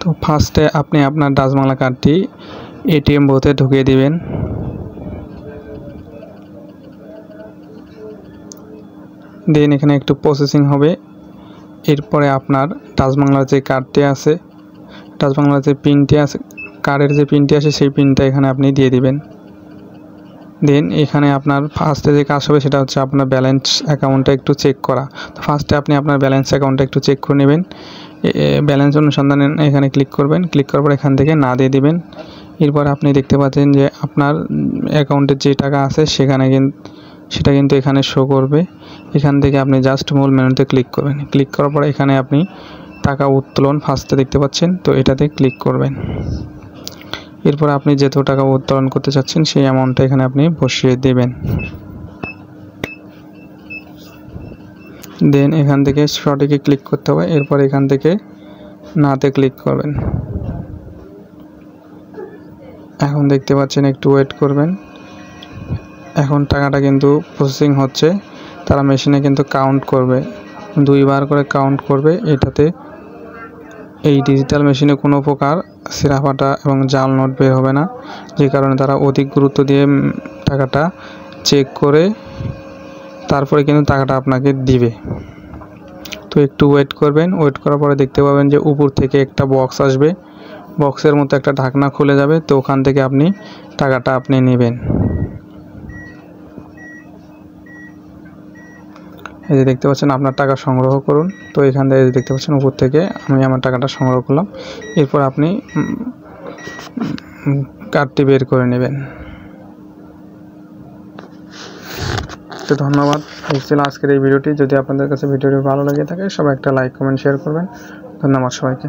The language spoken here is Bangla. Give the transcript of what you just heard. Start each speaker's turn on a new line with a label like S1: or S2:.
S1: তো ফার্স্টে আপনি আপনার ডাচ বাংলা কার্ডটি এটিএম বুথে ঢুকিয়ে দিবেন। দেন এখানে একটু প্রসেসিং হবে। এরপরে আপনার ডাচ বাংলার যে কার্ডটি আছে, ডাচ বাংলার যে পিনটি আছে, কার্ডের যে পিনটি আছে সেই পিনটা এখানে আপনি দিয়ে দিবেন। দেন এখানে আপনার ফার্স্টে যে কাজ হবে সেটা হচ্ছে আপনার ব্যালেন্স অ্যাকাউন্টটা একটু চেক করা। তো ফার্স্টে আপনি আপনার ব্যালেন্স অ্যাকাউন্টটা একটু চেক করে নেবেন। ব্যালেন্স অনুসন্ধানে এখানে ক্লিক করবেন। ক্লিক করার পর এখান থেকে না দিয়ে দিবেন। এরপর আপনি দেখতে পাচ্ছেন যে আপনার অ্যাকাউন্টে যে টাকা আছে সেটা কিন্তু এখানে শো করবে। এখান থেকে আপনি জাস্ট মূল মেনুতে ক্লিক করবেন। ক্লিক করার পর এখানে আপনি টাকা উত্তোলন ফার্স্টে দেখতে পাচ্ছেন, তো এটাতে ক্লিক করবেন। এরপর আপনি যত টাকা উত্তোলন করতে চাচ্ছেন সেই অ্যামাউন্টটা এখানে আপনি বসিয়ে দেবেন। দেন এখান থেকে সঠিকে ক্লিক করতে হবে। এরপর এখান থেকে নাতে ক্লিক করবেন। এখন দেখতে পাচ্ছেন, একটু ওয়েট করবেন। এখন টাকাটা কিন্তু প্রসেসিং হচ্ছে। তারা মেশিনে কিন্তু কাউন্ট করবে, 2 বার করে কাউন্ট করবে। এটাতে এই ডিজিটাল মেশিনে কোনো প্রকার ছেঁড়াফাটা এবং জাল নোট বের হবে না, যে কারণে তারা অধিক গুরুত্ব দিয়ে টাকাটা চেক করে তারপরে কিন্তু টাকাটা আপনাকে দিবে। তো একটু ওয়েট করবেন। ওয়েট করার পরে দেখতে পাবেন যে উপর থেকে একটা বক্স আসবে, বক্সের মতো একটা ঢাকনা খুলে যাবে। তো ওখান থেকে আপনি টাকাটা নেবেন। এই যে দেখতে পাচ্ছেন আপনার টাকা সংগ্রহ করুন। তো এখান থেকে দেখতে পাচ্ছেন উপর থেকে আমি আমার টাকাটা সংগ্রহ করলাম। এরপর আপনি কার্ডটি বের করে নেবেন। তো ধন্যবাদ। এই ছিল আজকের এই ভিডিওটি। যদি আপনাদের কাছে ভিডিওটি ভালো লেগে থাকে সবাই একটা লাইক, কমেন্ট, শেয়ার করবেন। ধন্যবাদ সবাইকে।